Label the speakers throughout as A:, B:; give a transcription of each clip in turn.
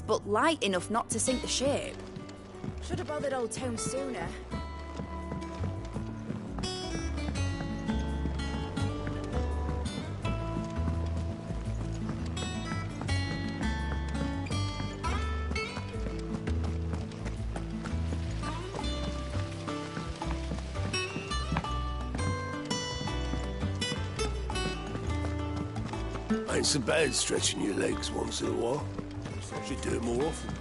A: but light enough not to sink the ship. Should have bothered Old Town sooner.
B: Ain't so bad stretching your legs once in a while. Should do it more often.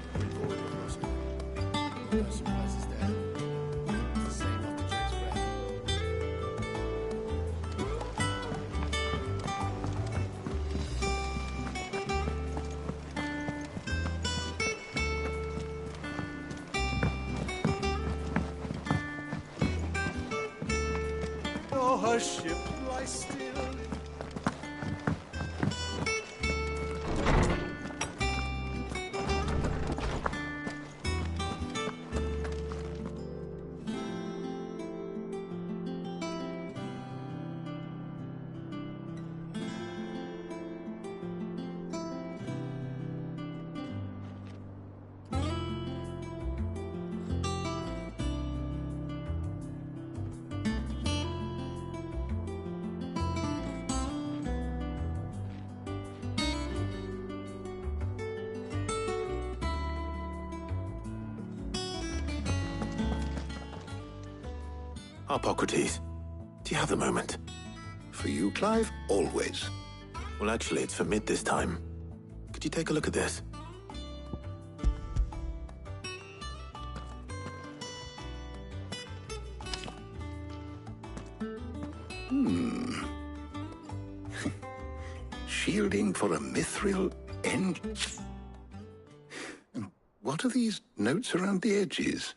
C: Oh, her ship lies still.
D: Hippocrates, do you have a moment?
E: For you, Clive? Always.
D: Well, actually, it's for mid this time. Could you take a look at this?
E: Shielding for a mithril end. What are these notes around the edges?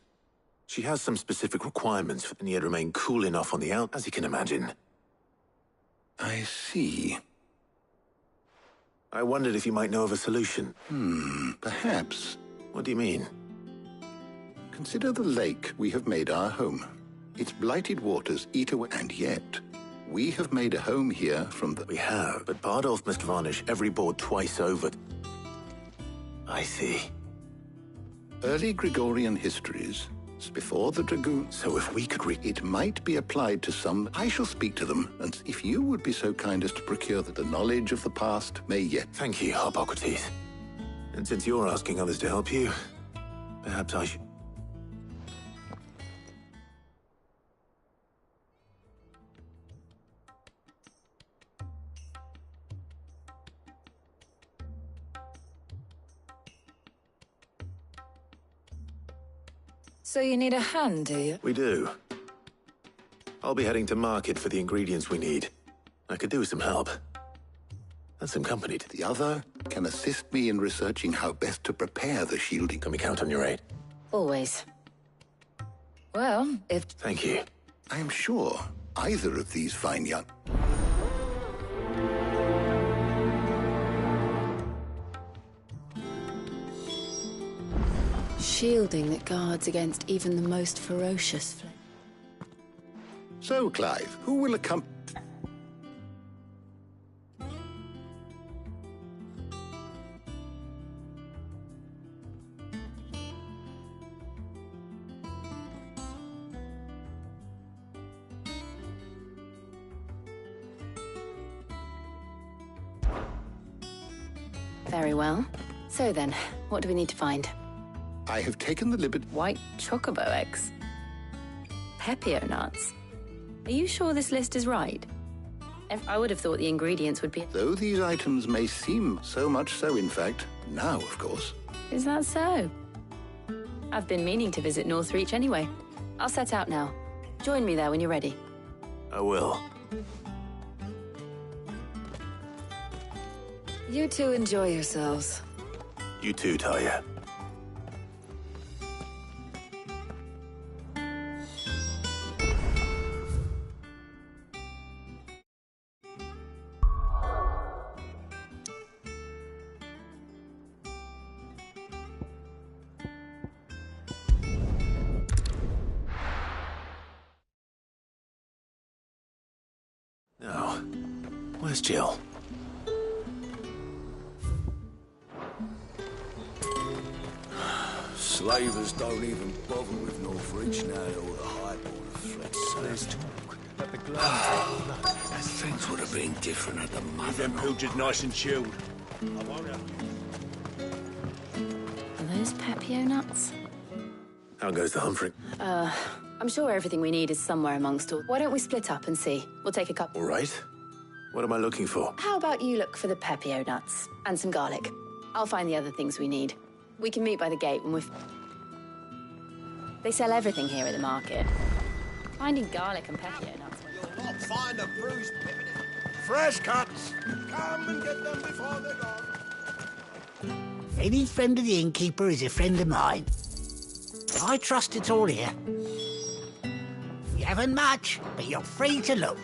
D: She has some specific requirements, and yet remain cool enough on the out, as you can imagine.
E: I see.
D: I wondered if you might know of a solution.
E: Perhaps.
D: What do you mean?
E: Consider the lake we have made our home. Its blighted waters eat away, and yet we have made a home here from the...
D: We have, but Bardolph must varnish every board twice over. I see.
E: Early Gregorian histories, before the Dragoon...
D: So if we could
E: It might be applied to some... I shall speak to them, and if you would be so kind as to procure that the knowledge of the past may yet...
D: Thank you, Hippocrates. And since you're asking others to help you, perhaps I should...
F: So you need a hand, do you?
D: We do. I'll be heading to market for the ingredients we need. I could do with some help. And some company.
E: The other can assist me in researching how best to prepare the shielding.
D: Can we count on your aid?
F: Always. Well, if...
D: Thank you.
E: I am sure either of these fine young...
G: Shielding that guards against even the most ferocious flame.
E: So, Clive, who will accompany...
G: Very well. So then, what do we need to find?
E: I have taken the liberty...
G: White chocobo eggs. Pepio nuts. Are you sure this list is right? I would have thought the ingredients would be...
E: Though these items may seem so much so, in fact, now, of course.
G: Is that so? I've been meaning to visit Northreach anyway. I'll set out now. Join me there when you're ready.
D: I will.
F: You two enjoy yourselves.
D: You too, Talia. Now, where's Jill?
B: Slavers don't even bother with Northridge now that all the highborn fled
C: There's
B: south.
C: talk that the Glens
B: Things would have been different at the
C: Leave
B: mother.
C: them pilgers nice and chilled. I won't have
G: Are those Pepio nuts?
D: How goes the Humphrey?
G: I'm sure everything we need is somewhere amongst all. Why don't we split up and see? We'll take a couple.
D: All right. What am I looking for?
G: How about you look for the Pepio nuts and some garlic? I'll find the other things we need. We can meet by the gate when we've... They sell everything here at the market. Finding garlic and Pepio nuts...
B: You'll not find a bruised pippin. Fresh cuts! Come and get them before they're gone.
H: Any friend of the innkeeper is a friend of mine. I trust it's all here. You haven't much, but you're free to look.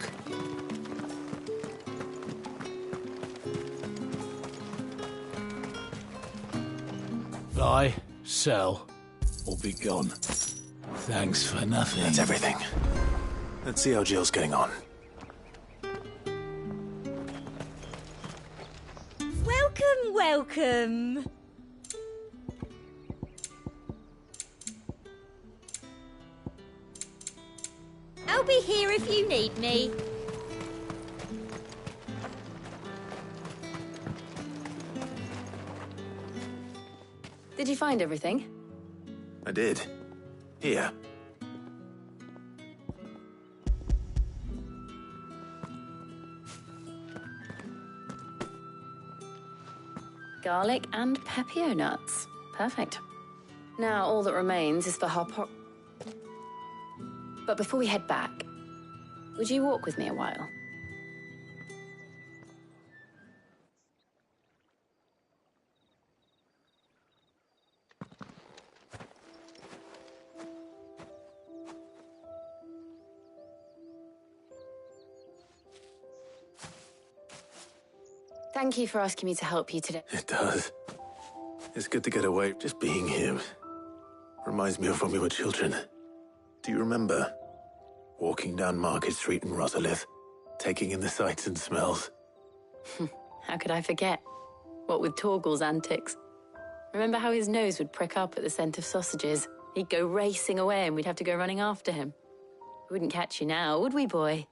I: Buy, sell, or be gone. Thanks for nothing.
D: That's everything. Let's see how Jill's getting on.
J: Welcome, welcome. I'll be here if you need me.
G: Did you find everything?
D: I did. Here.
G: Garlic and Pepio nuts. Perfect. Now all that remains is for But before we head back, would you walk with me a while? Thank you for asking me to help you today.
D: It does. It's good to get away. Just being here reminds me of when we were children. Do you remember walking down Market Street in Rosalith, taking in the sights and smells?
G: How could I forget? What with Torgal's antics. Remember how his nose would prick up at the scent of sausages? He'd go racing away and we'd have to go running after him. We wouldn't catch you now, would we, boy?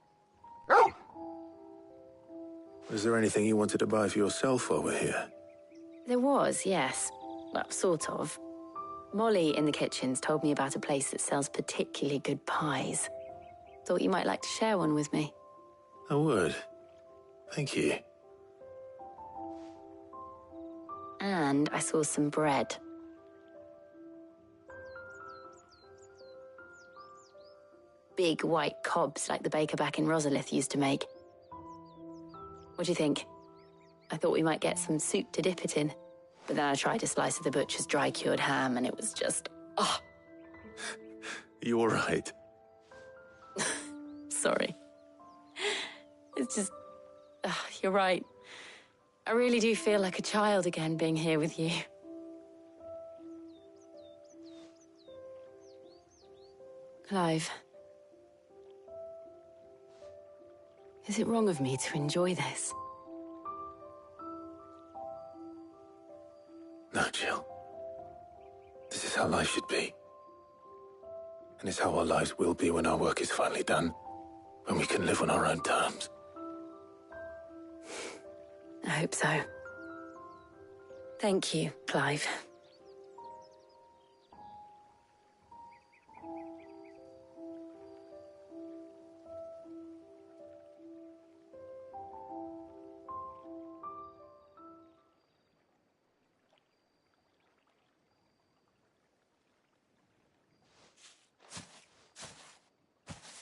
D: Was there anything you wanted to buy for yourself while we're here?
G: There was, yes. Well, sort of. Molly in the kitchens told me about a place that sells particularly good pies. Thought you might like to share one with me.
D: I would. Thank you.
G: And I saw some bread. Big white cobs like the baker back in Rosalith used to make. What do you think? I thought we might get some soup to dip it in. But then I tried a slice of the butcher's dry-cured ham and it was just... oh.
D: You all right?
G: Sorry. It's just... you're right. I really do feel like a child again being here with you. Clive. Is it wrong of me to enjoy this?
D: No, Jill. This is how life should be. And it's how our lives will be when our work is finally done. When we can live on our own terms.
G: I hope so. Thank you, Clive.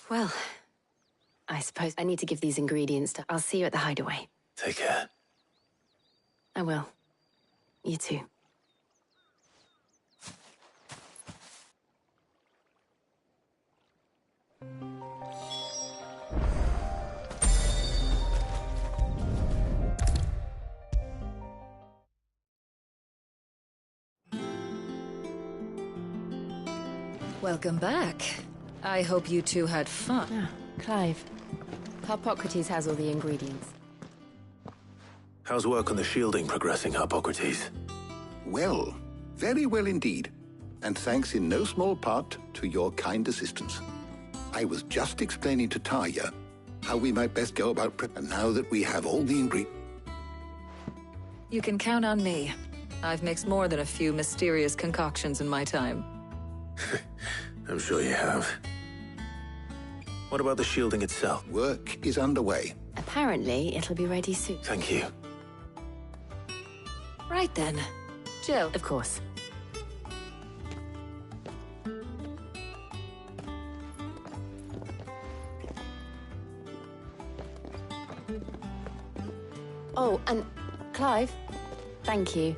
G: Well, I suppose I need to give these ingredients to... I'll see you at the hideaway.
D: Take care.
G: I will. You too.
F: Welcome back. I hope you two had fun.
G: Ah, Clive. Harpocrates has all the ingredients.
D: How's work on the shielding progressing, Harpocrates?
E: Well, very well indeed. and thanks in no small part to your kind assistance. I was just explaining to Tarja how we might best go about and now that we have all the ingredients.
F: You can count on me. I've mixed more than a few mysterious concoctions in my time.
D: I'm sure you have. What about the shielding itself?
E: Work is underway.
G: Apparently, it'll be ready soon.
D: Thank you.
F: Right then. Jill.
G: Of course. Oh, and Clive, thank you.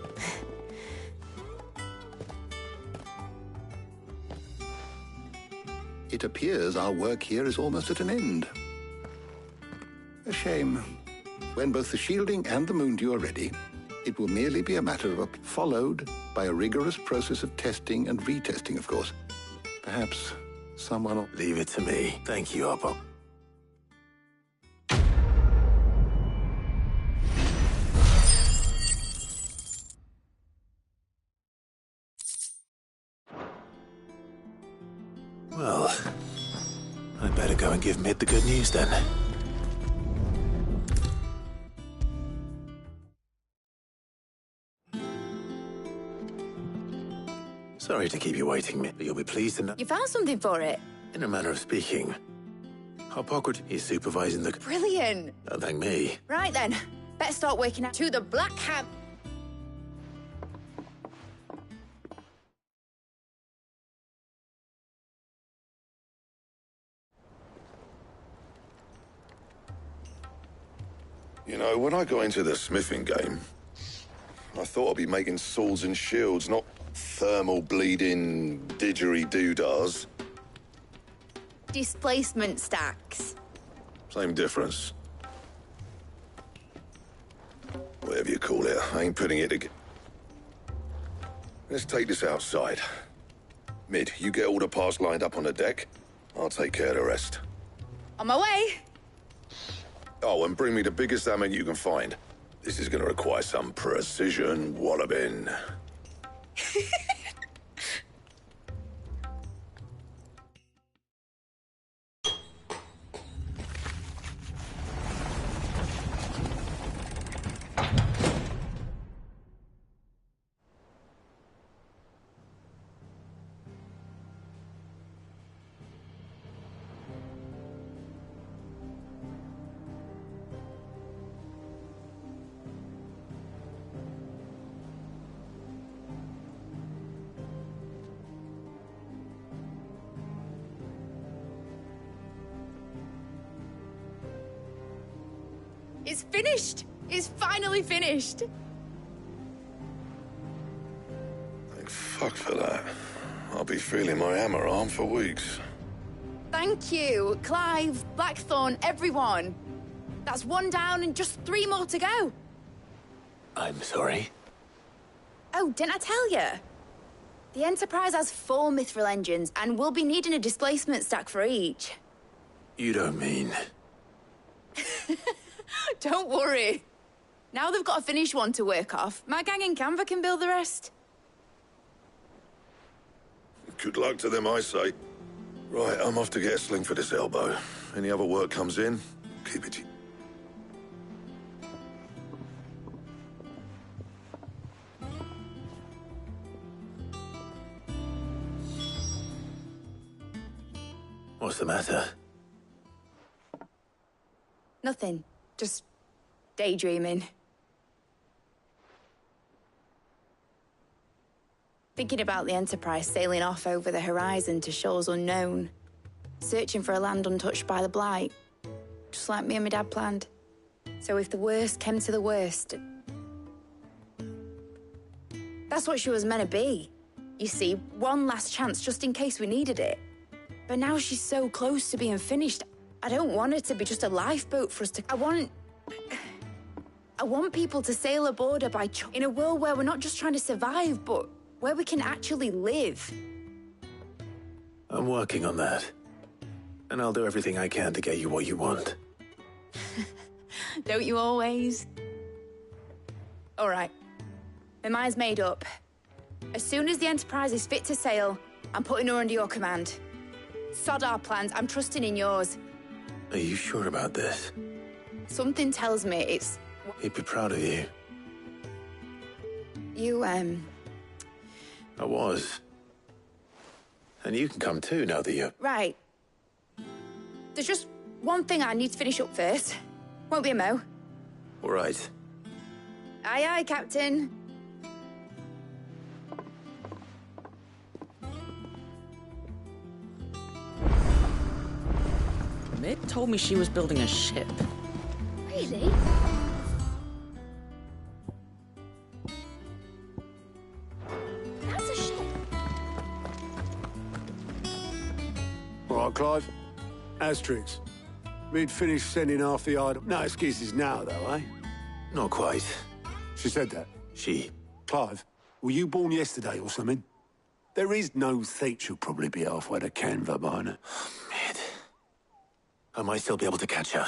E: It appears our work here is almost at an end. A shame. When both the shielding and the moondew are ready, it will merely be a matter of followed by a rigorous process of testing and retesting, of course. Perhaps someone will...
D: Leave it to me. Thank you, Oppo. Well, I'd better go and give Mid the good news then. Sorry to keep you waiting, Mid, but you'll be pleased to know.
A: You found something for it?
D: In a manner of speaking, Hippocrates is supervising the...
A: Brilliant.
D: Don't thank me.
A: Right then, better start working out to the Black Cab.
B: You know, when I got into the smithing game, I thought I'd be making swords and shields, not thermal bleeding didgeridoo-dahs.
A: Displacement stacks.
B: Same difference. Whatever you call it, I ain't putting it together. Let's take this outside. Mid, you get all the parts lined up on the deck. I'll take care of the rest.
A: On my way.
B: Oh, and bring me the biggest hammer you can find. This is gonna require some precision walloping.
A: It's finished. It's finally finished.
B: Thank fuck for that. I'll be feeling my hammer arm for weeks.
A: Thank you, Clive, Blackthorn, everyone. That's one down and just 3 more to go.
D: I'm sorry.
A: Oh, didn't I tell you? The Enterprise has 4 mithril engines, and we'll be needing a displacement stack for each.
D: You don't mean...
A: Don't worry. Now they've got a finished one to work off, my gang in Canva can build the rest.
B: Good luck to them, I say. Right, I'm off to get a sling for this elbow. Any other work comes in, keep it...
D: What's the matter?
A: Nothing. Just daydreaming. Thinking about the Enterprise sailing off over the horizon to shores unknown, searching for a land untouched by the Blight, just like me and my dad planned. So if the worst came to the worst, that's what she was meant to be. You see, one last chance just in case we needed it. But now she's so close to being finished, I don't want it to be just a lifeboat for us to... I want people to sail aboard her by in a world where we're not just trying to survive, but where we can actually live.
D: I'm working on that. And I'll do everything I can to get you what you want.
A: Don't you always? All right. My mind's made up. As soon as the Enterprise is fit to sail, I'm putting her under your command. Sod our plans, I'm trusting in yours.
D: Are you sure about this?
A: Something tells me it's...
D: He'd be proud of you.
A: You,
D: I was. And you can come too, now that you're...
A: Right. There's just one thing I need to finish up first. Won't be a mo.
D: All right.
A: Aye, aye, Captain.
K: Mid told me she was building a ship.
J: Really? That's a ship.
C: All right, Clive. Asterix. We'd finished sending half the item. No excuses now, though, eh?
D: Not quite.
C: She said that.
D: She.
C: Clive, were you born yesterday or something? There is no thief. She'll probably be halfway to Canva by now.
D: Mid. I might still be able to catch her.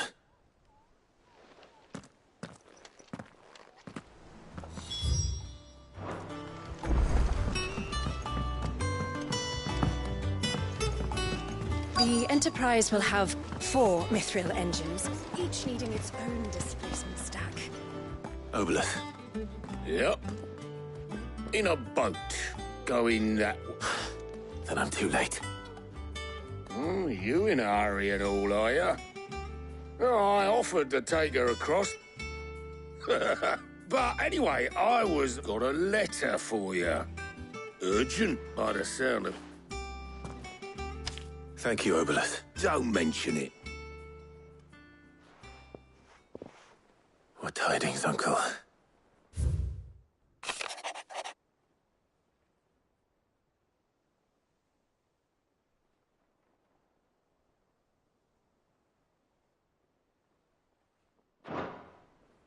L: The Enterprise will have 4 mithril engines, each needing its own displacement stack.
D: Obelith.
M: Yep. In a boat. Going that...
D: Then I'm too late.
M: You in a hurry at all, are you? Oh, I offered to take her across. But anyway, I got a letter for you. Urgent, by the sound of...
D: Thank you, Obelith.
M: Don't mention it.
D: What tidings, Uncle?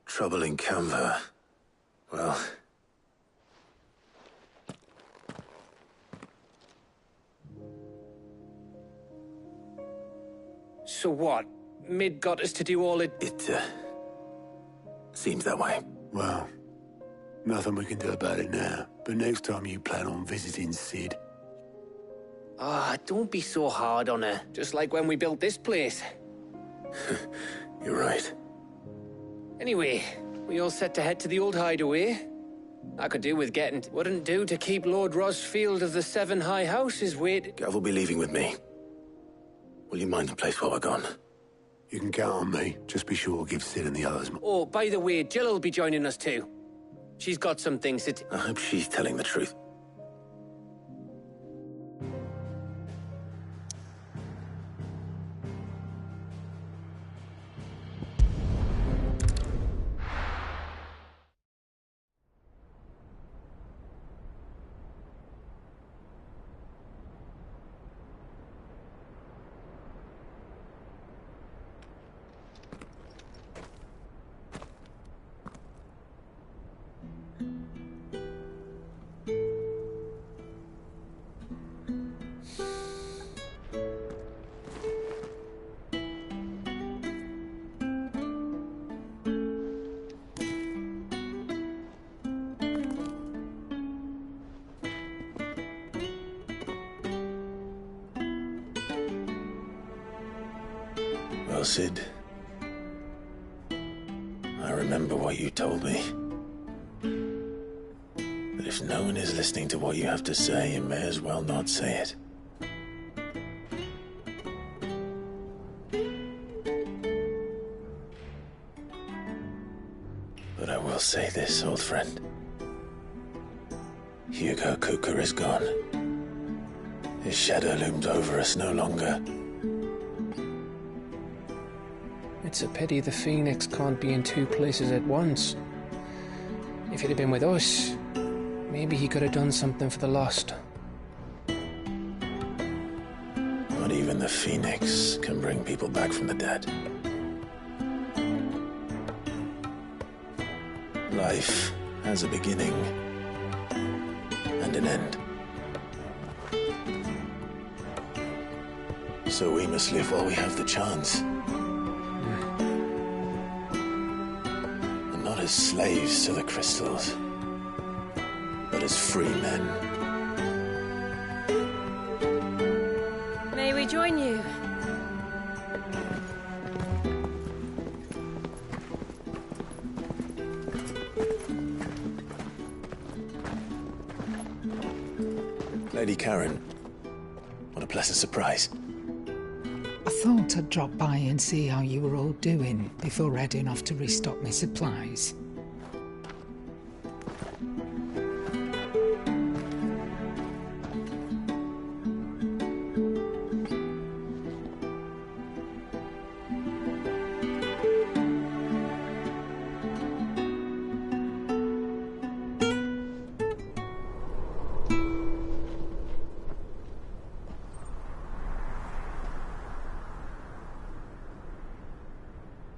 D: Trouble in Canva. Well...
K: So what? Mid got us to do all it...
D: It, seems that way.
C: Well, nothing we can do about it now. But next time you plan on visiting Sid...
K: Ah, don't be so hard on her. Just like when we built this place.
D: You're right.
K: Anyway, we all set to head to the old hideaway. I could do with getting... Wouldn't do to keep Lord Rosfield of the Seven High Houses wait...
D: Gav will be leaving with me. Will you mind the place while we're gone?
C: You can count on me. Just be sure to give Sid and the others...
K: Oh, by the way, Jill will be joining us too. She's got some things that...
D: I hope she's telling the truth. Well, Sid, I remember what you told me. That if no one is listening to what you have to say, you may as well not say it. But I will say this, old friend. Hugo Cooker is gone. His shadow looms over us no longer.
K: It's a pity the Phoenix can't be in 2 places at once. If he'd have been with us, maybe he could have done something for the lost.
D: Not even the Phoenix can bring people back from the dead. Life has a beginning and an end. So we must live while we have the chance. And not as slaves to the crystals, but as free men.
L: May we join you?
D: Lady Karen, what a pleasant surprise.
N: I thought I'd drop by and see how you were all doing before heading off to restock my supplies.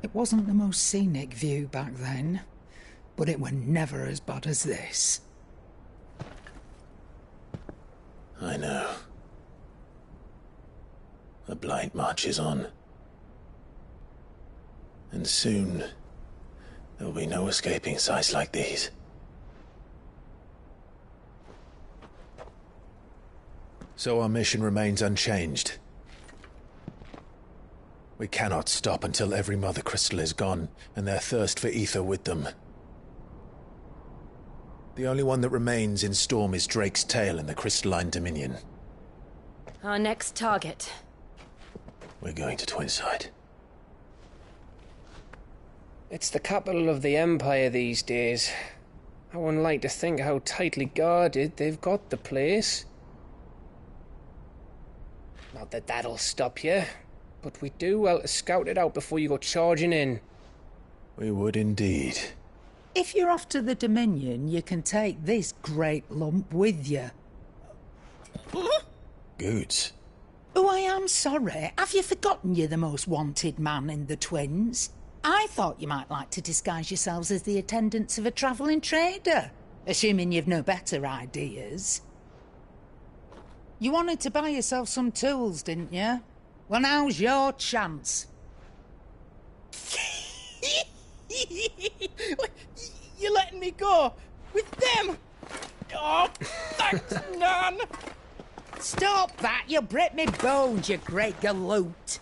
N: It wasn't the most scenic view back then, but it were never as bad as this.
D: I know. The blight marches on. And soon, there'll be no escaping sights like these. So our mission remains unchanged. We cannot stop until every Mother Crystal is gone, and their thirst for ether with them. The only one that remains in Storm is Drake's tail in the Crystalline Dominion.
L: Our next target.
D: We're going to Twinside.
K: It's the capital of the Empire these days. I wouldn't like to think how tightly guarded they've got the place. Not that that'll stop you, but we do well to scout it out before you go charging in.
D: We would indeed.
N: If you're off to the Dominion, you can take this great lump with you.
D: Goods.
N: Oh, I am sorry. Have you forgotten you're the most wanted man in the Twins? I thought you might like to disguise yourselves as the attendants of a travelling trader, assuming you've no better ideas. You wanted to buy yourself some tools, didn't you? Well, now's your chance.
O: You're letting me go? With them? Oh, thanks, Nan!
N: Stop that! You'll break me bones, you great galoot!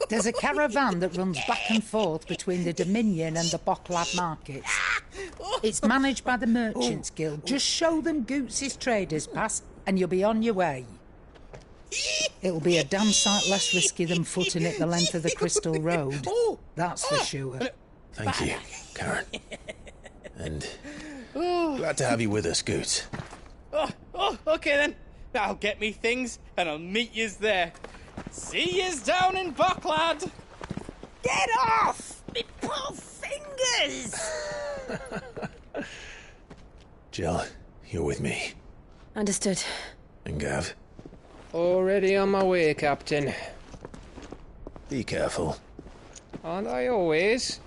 N: There's a caravan that runs back and forth between the Dominion and the Bocklad markets. It's managed by the Merchants Guild. Just show them Goots' traders pass and you'll be on your way. It'll be a damn sight less risky than footing it the length of the Crystal Road. That's for sure.
D: Thank you, Karen. And glad to have you with us, Goots.
O: Okay then. I'll get me things and I'll meet yous there. See yous down in Bocklad.
H: Get off! Me poor fingers!
D: Jill, you're with me.
L: Understood.
D: And Gav?
K: Already on my way, Captain.
D: Be careful.
K: Aren't I always?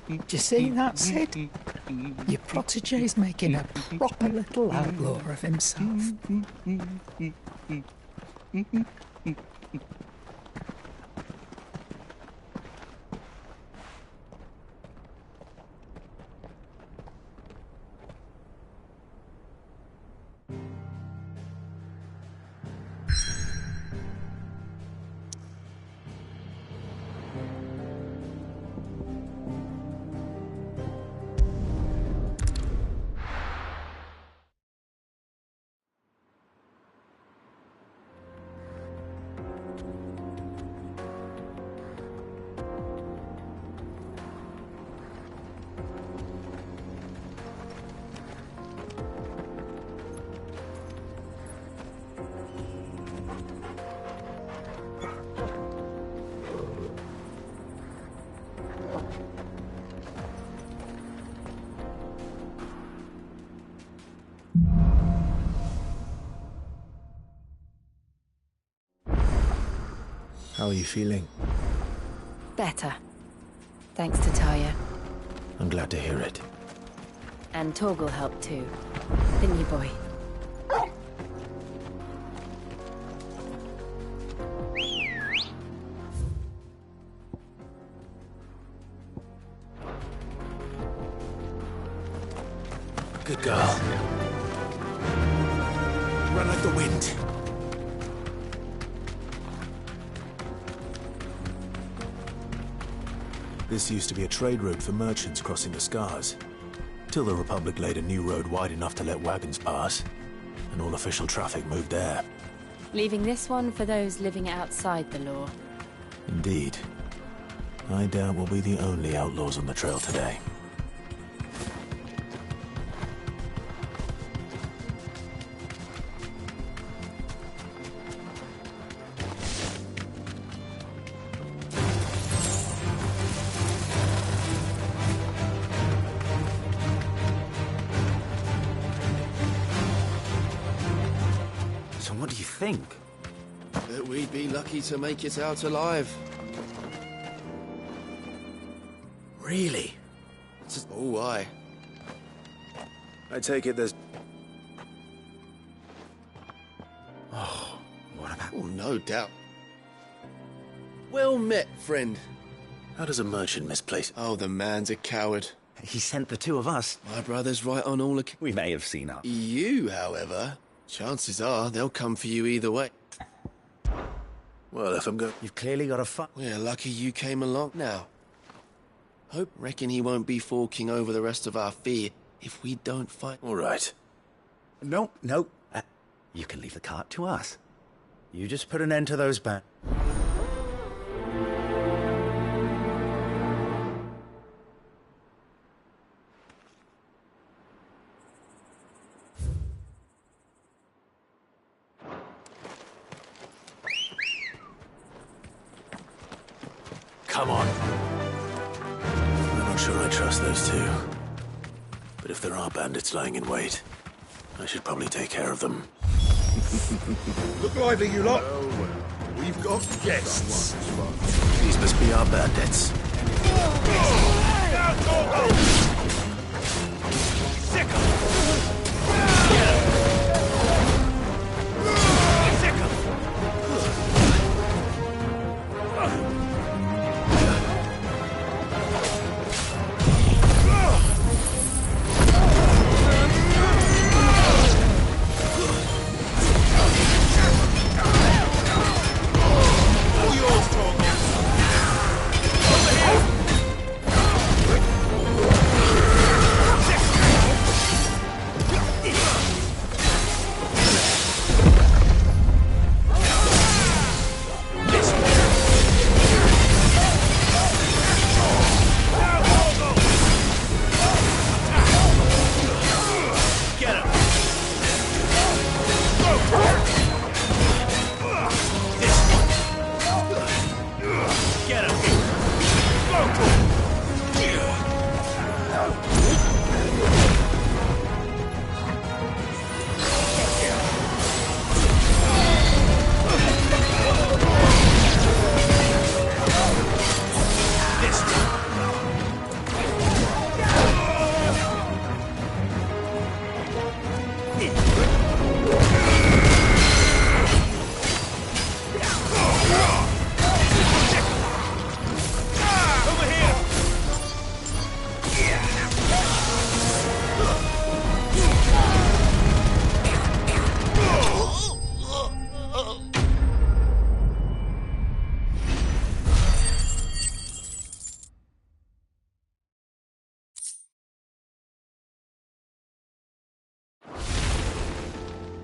N: Do you see that, Sid? Your protege's making a proper little outlaw of himself.
D: How are you feeling?
G: Better. Thanks to Taya.
D: I'm glad to hear it.
G: And Torgal helped too. Didn't you, boy?
D: Good girl. Run like the wind. This used to be a trade route for merchants crossing the Scars, till the Republic laid a new road wide enough to let wagons pass, and all official traffic moved there.
G: Leaving this one for those living outside the law.
D: Indeed. I doubt we'll be the only outlaws on the trail today.
P: So what do you think?
Q: That we'd be lucky to make it out alive.
P: Really?
Q: Oh, aye.
D: I take it there's...
P: Oh, what about...
Q: Oh, no doubt. Well met, friend.
D: How does a merchant misplace?
Q: Oh, the man's a coward.
P: He sent the two of us.
Q: My brother's right on all accounts.
P: We may have seen up.
Q: You, however, chances are they'll come for you either way.
D: Well, if I'm going...
P: You've clearly got a fight.
Q: We're lucky you came along now. Reckon he won't be forking over the rest of our fee if we don't fight.
D: All right.
P: No. You can leave the cart to us. You just put an end to those bands.
D: Come on. I'm not sure I trust those two. But if there are bandits lying in wait, I should probably take care of them.
M: Look lively, you lot. We've got guests.
D: These must be our bandits.
M: Sick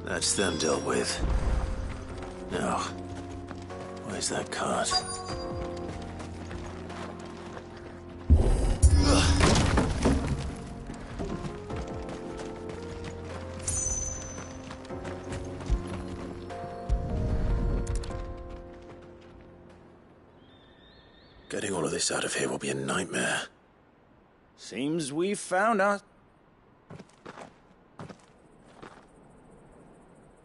D: That's them dealt with. Now, where's that cart? Getting all of this out of here will be a nightmare.
R: Seems we've found our...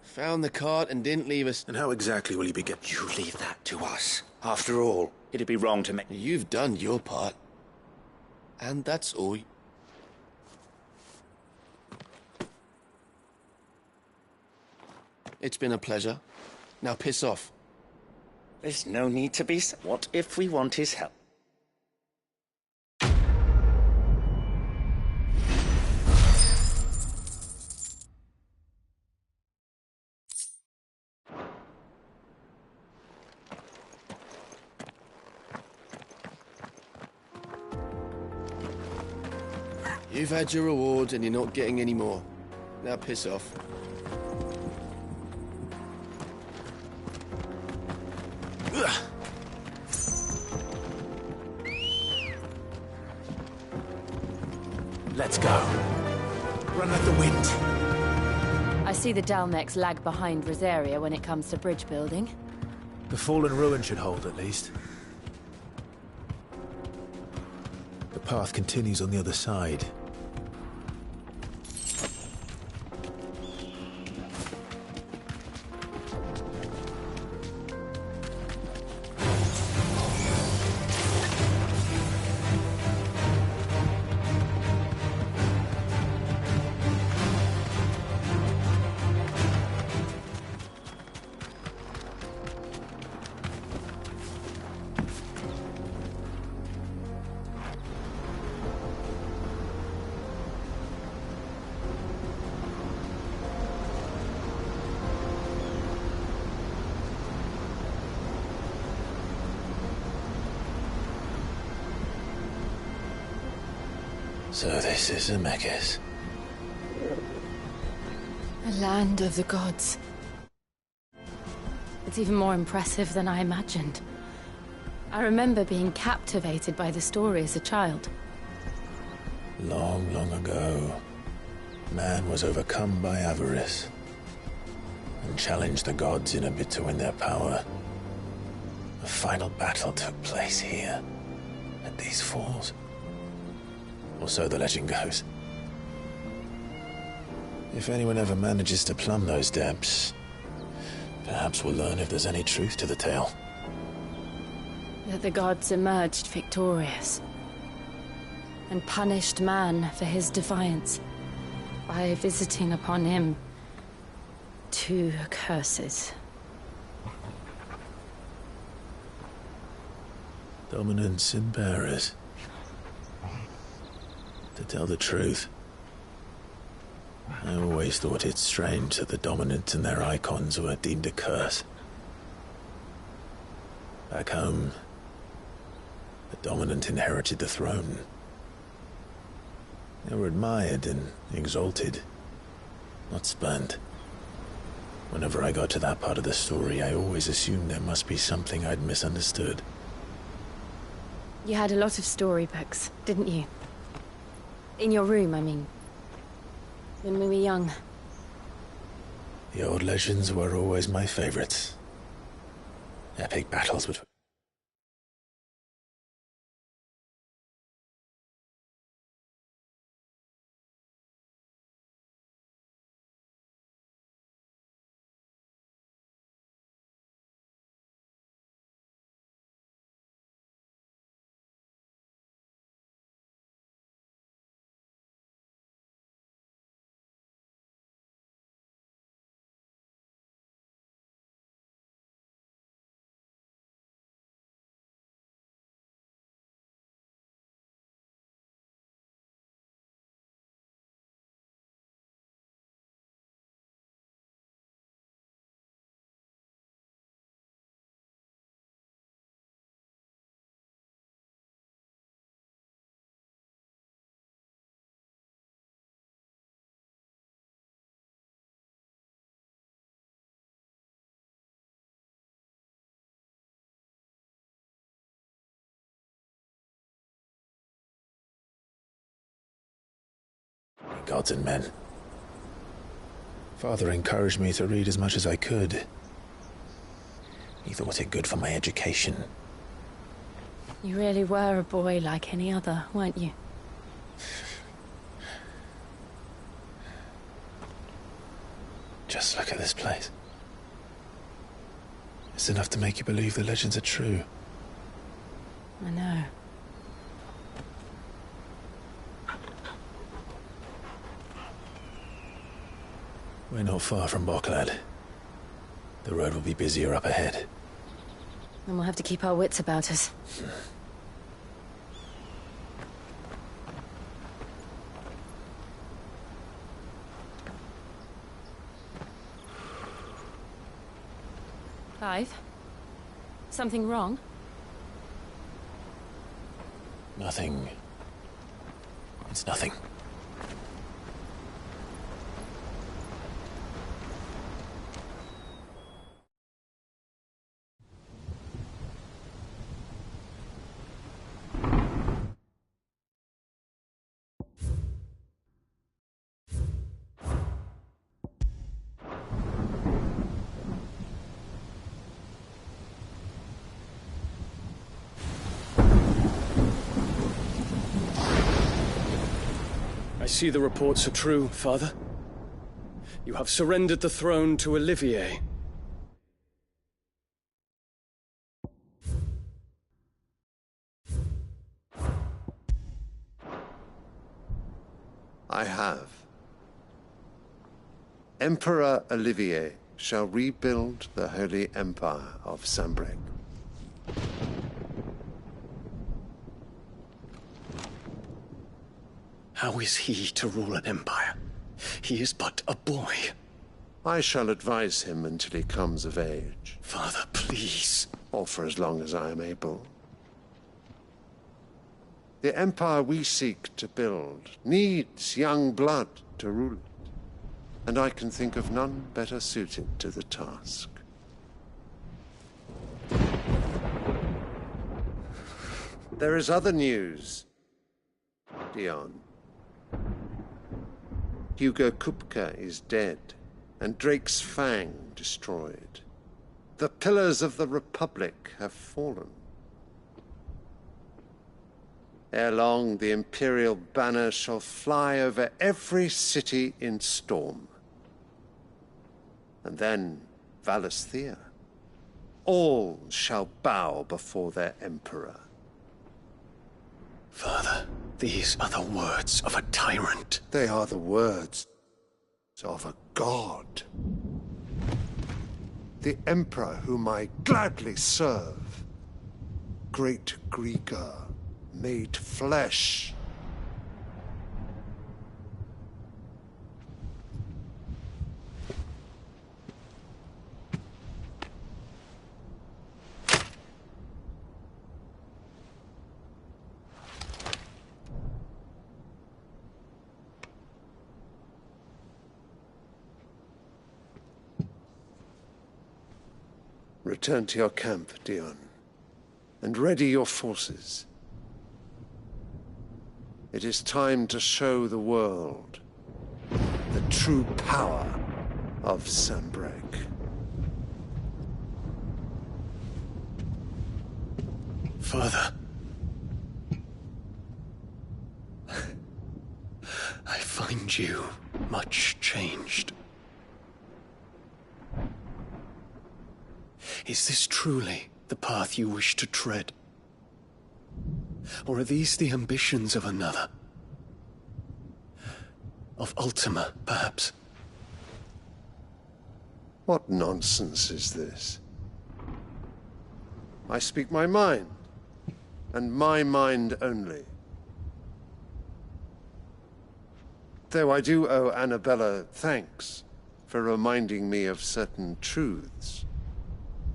Q: Found the cart and didn't leave us.
D: And how exactly will you be
R: You leave that to us. After all, it'd be wrong to make...
Q: You've done your part. And that's all. It's been a pleasure. Now piss off.
R: There's no need to be... What if we want his help?
Q: You've had your rewards and you're not getting any more. Now piss off.
I: Let's go. Run like the wind.
G: I see the Dalmex lag behind Rosaria when it comes to bridge building.
D: The fallen ruin should hold, at least. The path continues on the other side. So this is Zemeckis.
G: A land of the gods. It's even more impressive than I imagined. I remember being captivated by the story as a child.
D: Long, long ago, man was overcome by avarice and challenged the gods in a bid to win their power. A final battle took place here, at these falls. Or so the legend goes. If anyone ever manages to plumb those depths, perhaps we'll learn if there's any truth to the tale.
G: That the gods emerged victorious and punished man for his defiance by visiting upon him 2 curses.
D: Dominance and bearers. To tell the truth, I always thought it strange that the dominant and their icons were deemed a curse. Back home, the dominant inherited the throne. They were admired and exalted, not spurned. Whenever I got to that part of the story, I always assumed there must be something I'd misunderstood.
G: You had a lot of storybooks, didn't you? In your room, I mean. When we were young.
D: The old legends were always my favorites. Epic battles between Gods and men. Father encouraged me to read as much as I could. He thought it good for my education.
G: You really were a boy like any other, weren't you?
D: Just look at this place. It's enough to make you believe the legends are true.
G: I know.
D: We're not far from Boklad. The road will be busier up ahead.
G: And we'll have to keep our wits about us. Clive? Something wrong?
D: Nothing. It's nothing.
S: I see the reports are true, Father. You have surrendered the throne to Olivier.
C: I have. Emperor Olivier shall rebuild the Holy Empire of Sambrec.
S: How is he to rule an empire? He is but a boy.
C: I shall advise him until he comes of age.
S: Father, please.
C: Or for as long as I am able. The empire we seek to build needs young blood to rule it, and I can think of none better suited to the task. There is other news, Dion. Hugo Kupka is dead, and Drake's Fang destroyed. The pillars of the Republic have fallen. Ere long, the Imperial banner shall fly over every city in Storm. And then, Valisthea. All shall bow before their Emperor.
S: Father, these are the words of a tyrant.
C: They are the words of a god. The Emperor whom I gladly serve. Great Greeker, made flesh. Return to your camp, Dion, and ready your forces. It is time to show the world the true power of Sambrec.
S: Father. I find you much changed. Is this truly the path you wish to tread? Or are these the ambitions of another? Of Ultima, perhaps?
C: What nonsense is this? I speak my mind, and my mind only. Though I do owe Annabella thanks for reminding me of certain truths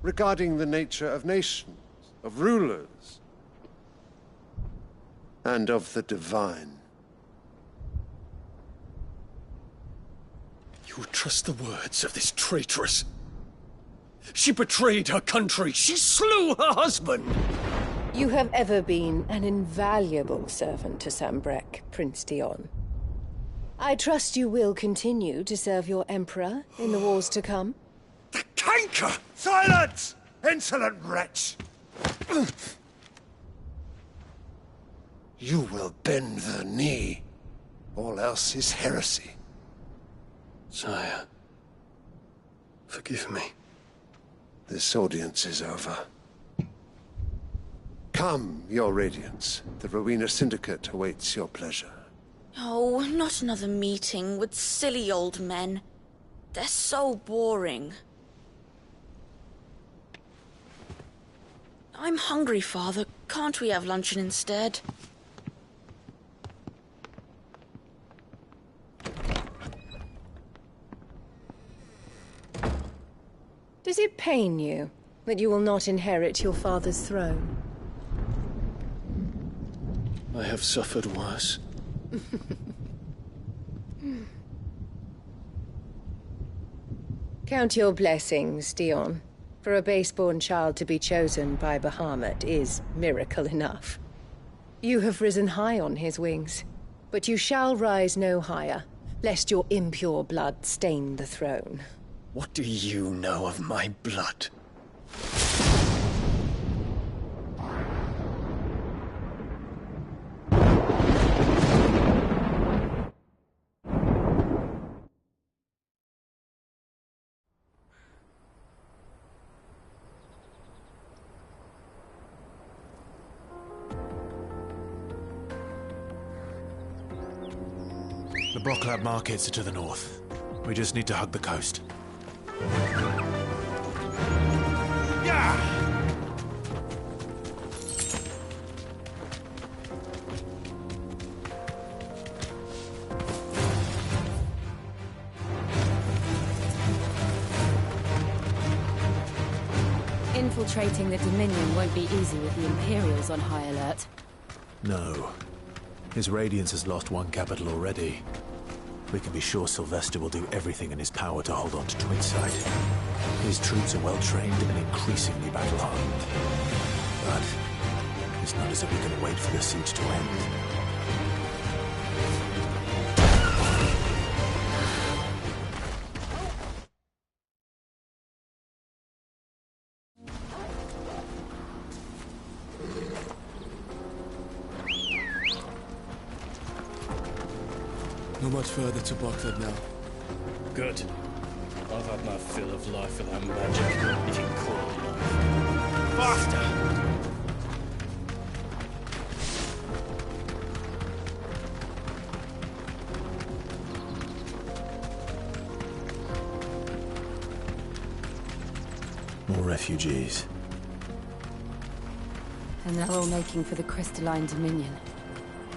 C: regarding the nature of nations, of rulers, and of the divine.
S: You trust the words of this traitress? She betrayed her country. She slew her husband.
T: You have ever been an invaluable servant to Sambrec, Prince Dion.
L: I trust you will continue to serve your Emperor in the wars to come.
C: The canker! Silence! Insolent wretch! You will bend the knee. All else is heresy.
S: Sire, forgive me.
C: This audience is over. Come, Your Radiance. The Rowena Syndicate awaits your pleasure.
T: Oh, not another meeting with silly old men. They're so boring. I'm hungry, Father. Can't we have luncheon instead?
L: Does it pain you that you will not inherit your father's throne?
S: I have suffered worse.
L: Count your blessings, Dion. For a base-born child to be chosen by Bahamut is miracle enough. You have risen high on his wings, but you shall rise no higher, lest your impure blood stain the throne.
S: What do you know of my blood?
I: The Bocklab markets are to the north. We just need to hug the coast.
G: Infiltrating the Dominion won't be easy with the Imperials on high alert.
I: No. His Radiance has lost one capital already. We can be sure Sylvester will do everything in his power to hold on to Twinside. His troops are well-trained and increasingly battle-hardened. But it's not as if we can wait for the siege to end.
Q: Not much further to Bocklab now.
O: Good. I've had my fill of life without magic, if you can call it life. Faster!
I: More refugees.
G: And they're all making for the crystalline Dominion.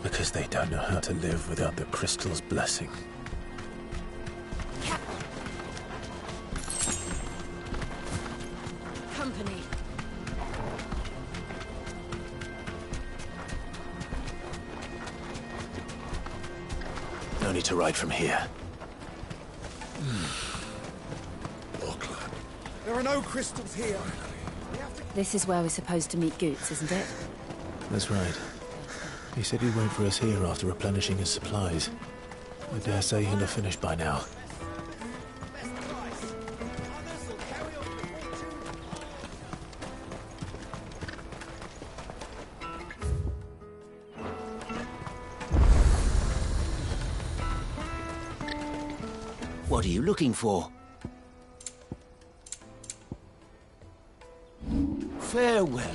I: Because they don't know how to live without the crystal's blessing.
L: Company.
I: No need to ride from here.
U: There are no crystals here.
G: This is where we're supposed to meet Goots, isn't it?
I: That's right. He said he'd wait for us here after replenishing his supplies. I dare say he'll have finished by now.
H: What are you looking for? Farewell.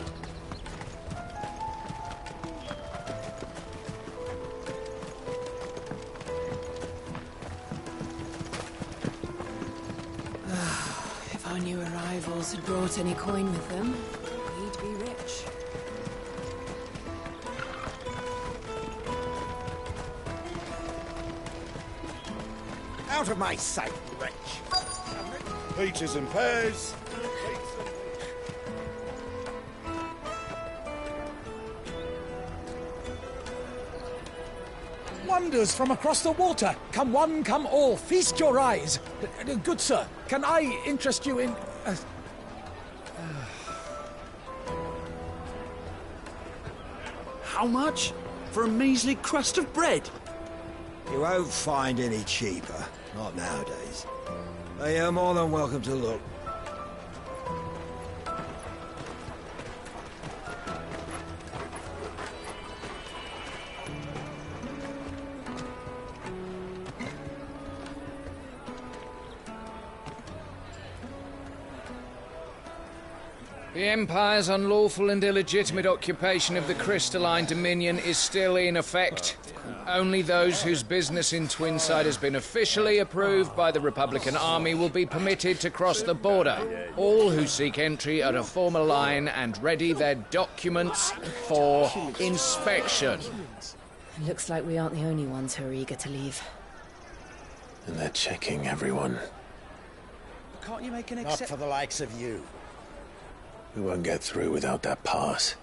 G: If our new arrivals had brought any coin with them, we'd be rich.
U: Out of my sight, wretch.
B: Peaches and pears.
I: Wonders from across the water. Come one, come all. Feast your eyes. Good sir, can I interest you in...
V: How much? For a measly crust of bread?
U: You won't find any cheaper. Not nowadays. But you're more than welcome to look.
K: The Empire's unlawful and illegitimate occupation of the Crystalline Dominion is still in effect. Only those whose business in Twinside has been officially approved by the Republican Army will be permitted to cross the border. All who seek entry are to form a line and ready their documents for inspection.
G: Looks like we aren't the only ones who are eager to leave.
D: And they're checking everyone.
U: Can't you make an exception? Not for the likes of you.
D: We won't get through without that pass.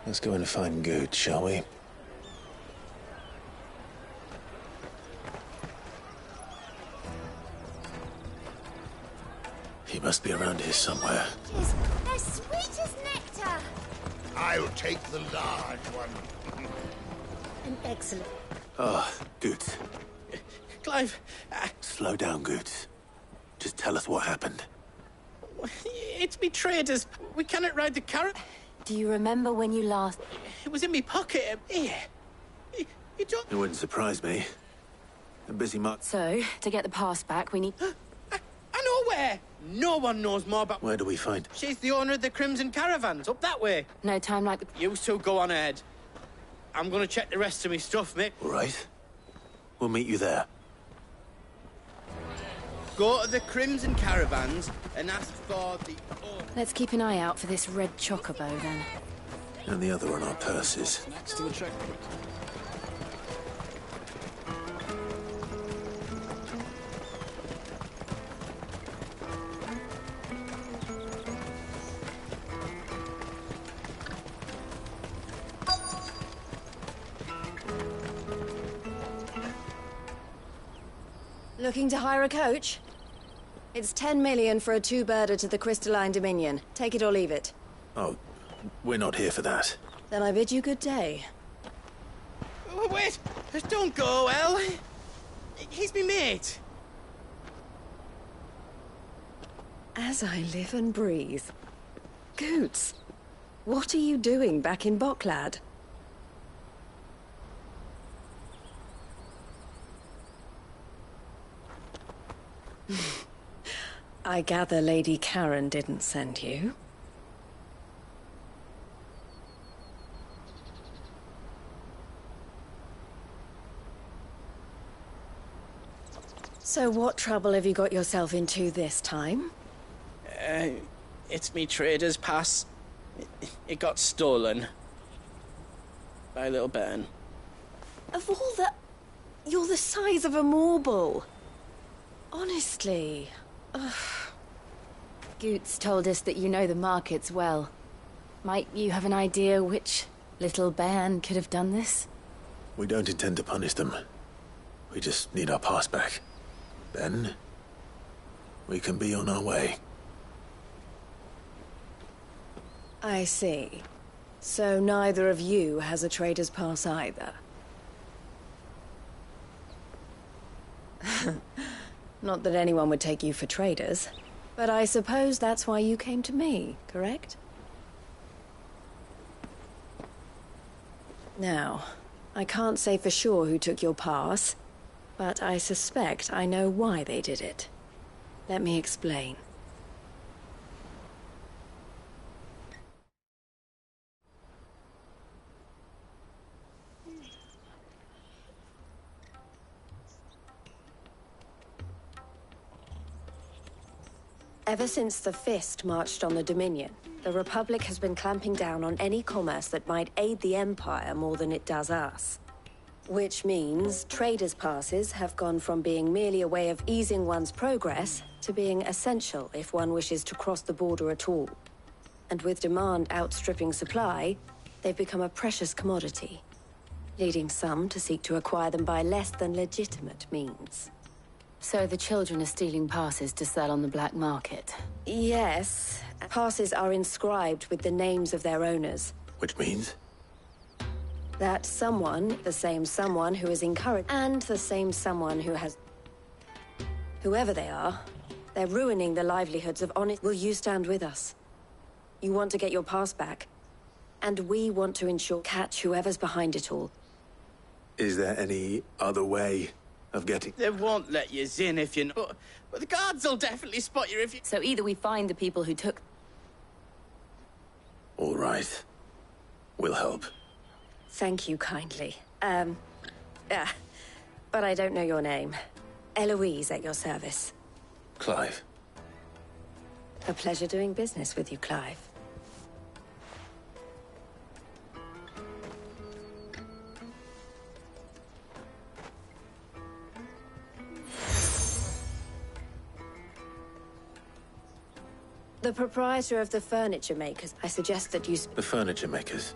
D: Let's go and find Gooch, shall we? He must be around here somewhere.
J: They're sweet as nectar.
U: I'll take the large one.
J: An excellent.
D: Ah, Gooch.
O: Clive,
D: Slow down, Gooch. Just tell us what happened.
O: it's me traders. We cannot ride the carrot.
G: Do you remember when you last...
O: It was in me pocket. Here. You don't...
D: It wouldn't surprise me. A busy month.
G: So, to get the pass back, we need...
O: I know where. No one knows more about...
D: Where do we find?
O: She's the owner of the Crimson Caravans, up that way.
G: No time like the...
O: You two go on ahead. I'm gonna check the rest of me stuff, mate.
D: All right. We'll meet you there.
O: Go to the Crimson Caravans and ask for the...
G: Let's keep an eye out for this red chocobo, then.
D: And the other on our purses.
S: Next to the checkpoint.
L: Looking to hire a coach? It's 10 million for a two-birder to the Crystalline Dominion. Take it or leave it.
D: Oh, we're not here for that.
L: Then I bid you good day.
O: Oh, wait! Don't go, El. He's me mate.
L: As I live and breathe. Goots, what are you doing back in Bocklad? I gather Lady Karen didn't send you. So what trouble have you got yourself into this time?
O: It's me trader's pass. It got stolen. By little Ben.
L: Of all the... You're the size of a marble. Honestly. Ugh.
G: Goots told us that you know the markets well. Might you have an idea which little bairn could have done this?
D: We don't intend to punish them. We just need our pass back. Then, we can be on our way.
L: I see. So neither of you has a trader's pass either. Not that anyone would take you for traders, but I suppose that's why you came to me, correct? Now, I can't say for sure who took your pass, but I suspect I know why they did it. Let me explain. Ever since the Fist marched on the Dominion, the Republic has been clamping down on any commerce that might aid the Empire more than it does us. Which means traders' passes have gone from being merely a way of easing one's progress to being essential if one wishes to cross the border at all. And with demand outstripping supply, they've become a precious commodity, leading some to seek to acquire them by less than legitimate means.
G: So the children are stealing passes to sell on the black market?
L: Yes. Passes are inscribed with the names of their owners.
D: Which means?
F: That someone, the same someone who is encouraged, and the same someone who has... Whoever they are, they're ruining the livelihoods of honest... Will you stand with us? You want to get your pass back, and we want to ensure catch whoever's behind it all.
D: Is there any other way of getting...
O: They won't let you in if you know. But the guards will definitely spot you if you...
G: So either we find the people who took...
D: All right. We'll help.
F: Thank you kindly. But I don't know your name. Eloise at your service.
D: Clive.
F: A pleasure doing business with you, Clive. The proprietor of the furniture makers. I suggest that you...
D: The furniture makers.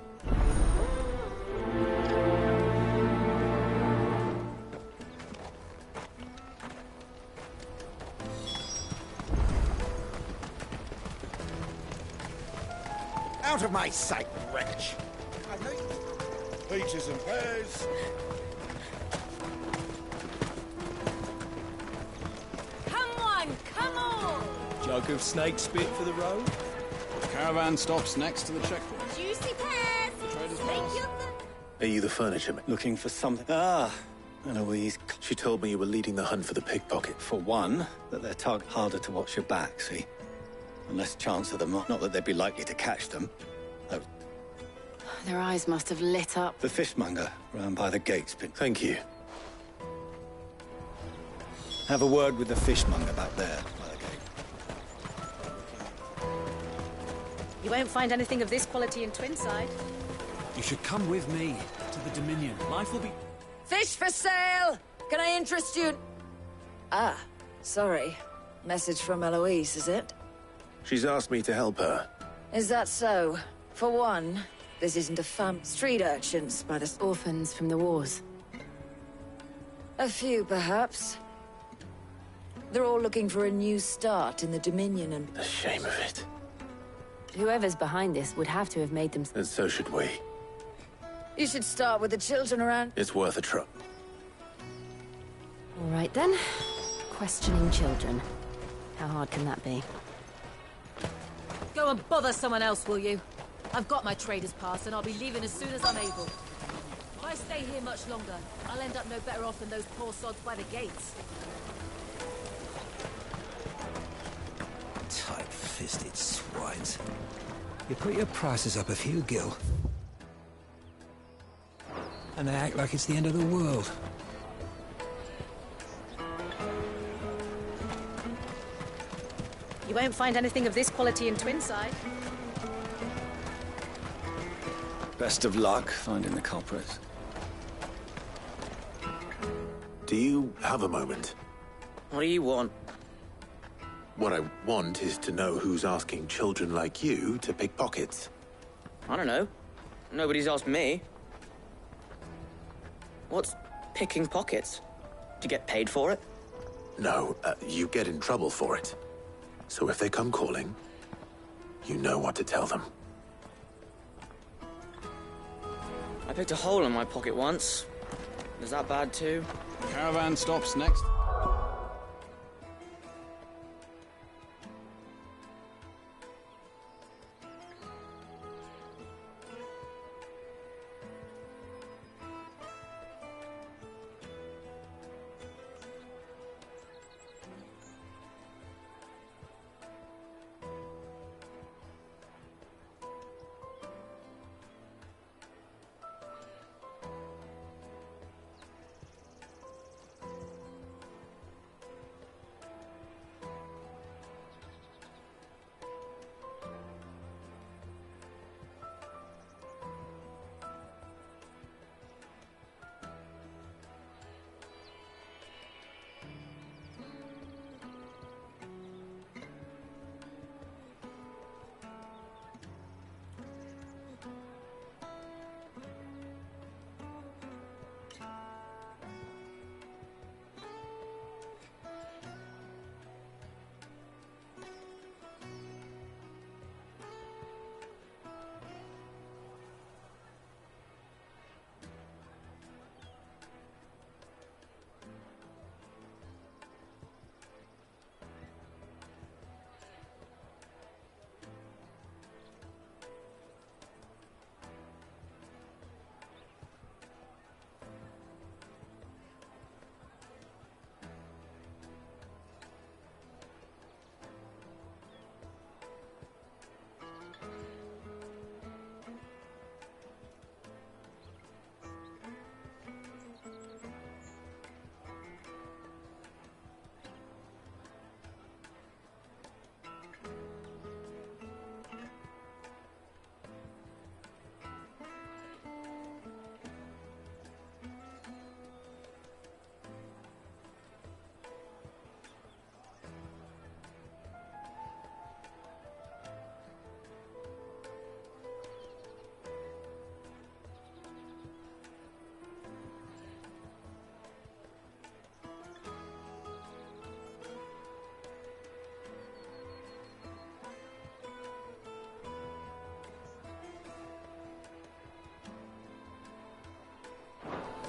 U: Out of my sight, wretch!
B: Peaches and pears.
J: Come on, come on!
S: Jug of snake spit for the road.
V: Caravan stops next to the checkpoint.
J: Juicy pears! Make your...
D: Are you the furniture man?
V: Looking for something. Ah, Eloise.
D: She told me you were leading the hunt for the pickpocket.
V: For one, that they're harder to watch your back, see? And less chance of them, not that they'd be likely to catch them. Oh,
G: Their eyes must have lit up.
V: the fishmonger, round by the gates.
D: Thank you.
V: Have a word with the fishmonger back there, by the gate.
L: You won't find anything of this quality in Twinside.
W: You should come with me to the Dominion. Life will be...
X: Fish for sale! Can I interest you? Ah, sorry. Message from Eloise, is it?
D: She's asked me to help her.
X: Is that so? For one, this isn't a street urchins by the...
G: Orphans from the wars.
X: A few, perhaps. They're all looking for a new start in the Dominion and...
D: The shame of it.
G: Whoever's behind this would have to have made them...
D: And so should we.
X: You should start with the children around...
D: It's worth a try.
G: All right, then. Questioning children. How hard can that be?
Y: Go and bother someone else, will you? I've got my trader's pass and I'll be leaving as soon as I'm able. If I stay here much longer, I'll end up no better off than those poor sods by the gates.
U: Tight-fisted swines. You put your prices up a few gil, and they act like it's the end of the world.
L: You won't find anything of this quality in Twinside.
V: Best of luck finding the culprits.
D: Do you have a moment?
Q: What do you want?
D: What I want is to know who's asking children like you to pick pockets.
Q: I don't know. Nobody's asked me. What's picking pockets? Do you get paid for it?
D: No, you get in trouble for it. So if they come calling, you know what to tell them.
Q: I picked a hole in my pocket once. Is that bad too?
V: Caravan stops next.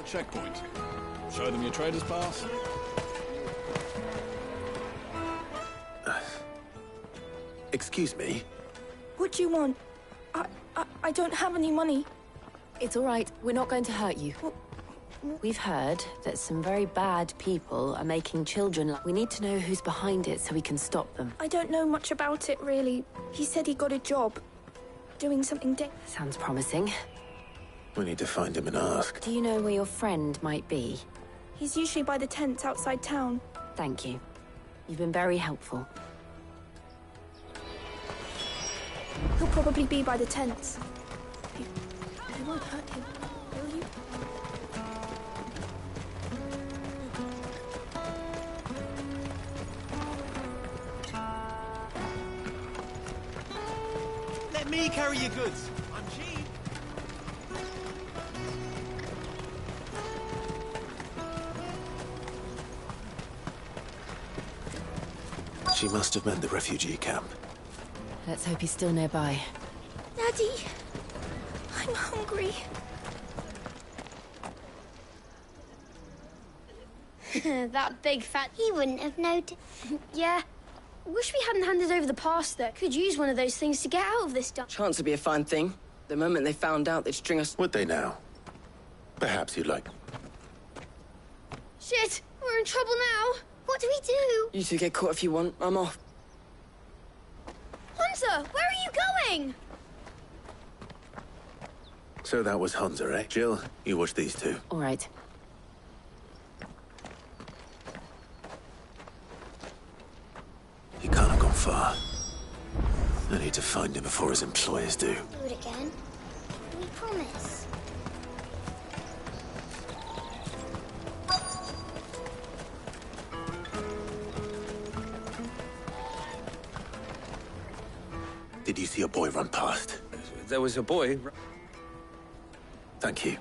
A: The checkpoint. Show them your trader's pass.
D: Excuse me?
E: What do you want? I don't have any money.
G: It's all right. We're not going to hurt you. We've heard that some very bad people are making children. We need to know who's behind it so we can stop them.
E: I don't know much about it, really. He said he got a job. Doing something
G: Sounds promising.
D: We need to find him and ask.
G: Do you know where your friend might be?
E: He's usually by the tents outside town.
G: Thank you. You've been very helpful.
E: He'll probably be by the tents. You won't hurt him, will you?
M: Let me carry your goods. I'm cheap.
D: She must have meant the refugee camp.
G: Let's hope he's still nearby.
E: Daddy, I'm hungry.
N: That big fat... He wouldn't have noticed. Yeah. Wish we hadn't handed over the pass, though. Could use one of those things to get out of this dump.
Q: Chance would be a fine thing. The moment they found out, they'd string us...
D: Would they now? Perhaps you'd like...
N: Shit! We're in trouble now. What do we do?
Q: You two get caught if you want. I'm off.
N: Hunter, where are you going?
D: So that was Hunter, eh? Jill, you watch these two.
G: All right.
D: He can't have gone far. I need to find him before his employers do.
N: Do it again. We promise.
D: Did you see a boy run past?
P: There was a boy.
D: Thank you.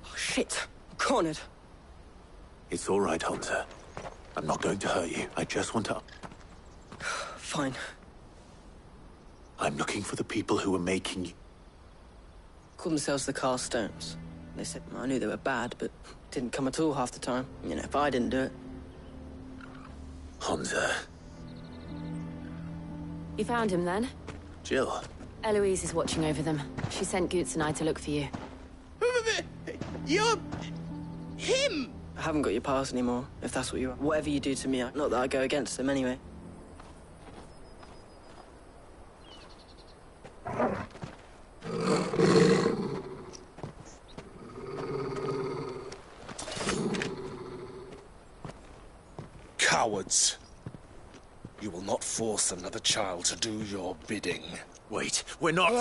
Q: Oh, shit. Cornered.
D: It's all right, Hunter. I'm not going to hurt you. I just want to...
Q: Fine.
D: I'm looking for the people who are making...
Q: Called themselves the Carstones. They said I knew they were bad, but didn't come at all half the time. You know, if I didn't do it.
D: Hunter.
G: You found him then?
D: Jill.
G: Eloise is watching over them. She sent Goots and I to look for you.
Q: You're... him! I haven't got your pass anymore, if that's what you are. Whatever you do to me, not that I go against them anyway.
Z: Cowards. You will not force another child to do your bidding.
D: Wait, we're not...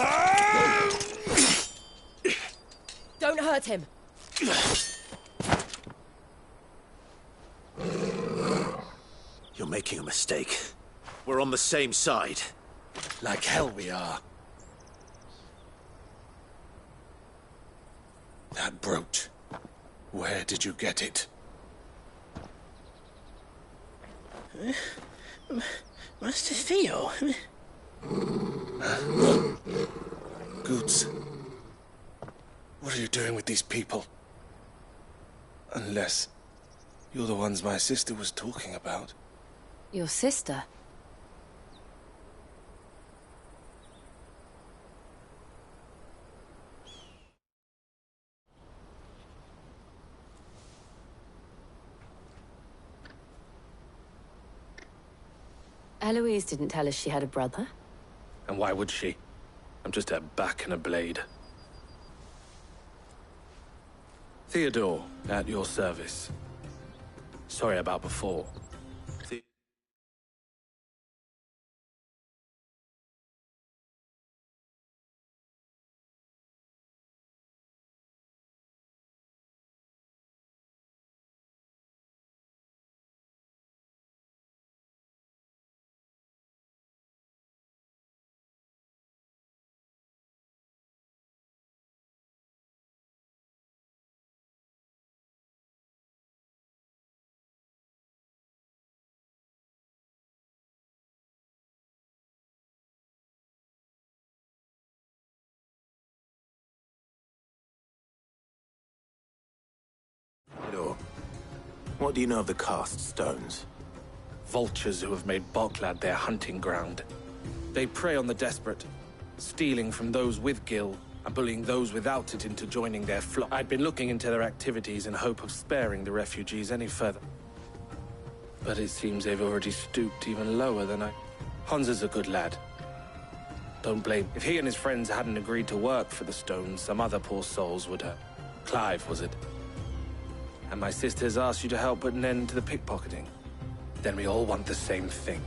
Y: Don't hurt him.
D: You're making a mistake. We're on the same side.
Z: Like hell we are. That brooch. Where did you get it?
Q: Master Theo.
Z: Goots. What are you doing with these people? Unless you're the ones my sister was talking about.
G: Your sister? Eloise didn't tell us she had a brother.
Z: And why would she? I'm just her back and a blade. Theodore, at your service. Sorry about before.
D: What do you know of the cast stones?
Z: Vultures who have made Boklad their hunting ground. They prey on the desperate, stealing from those with gil and bullying those without it into joining their flock. I'd been looking into their activities in hope of sparing the refugees any further. But it seems they've already stooped even lower than I... Hans is a good lad. Don't blame. If he and his friends hadn't agreed to work for the stones, some other poor souls would have. Clive, was it? And my sisters asked you to help put an end to the pickpocketing. Then we all want the same thing.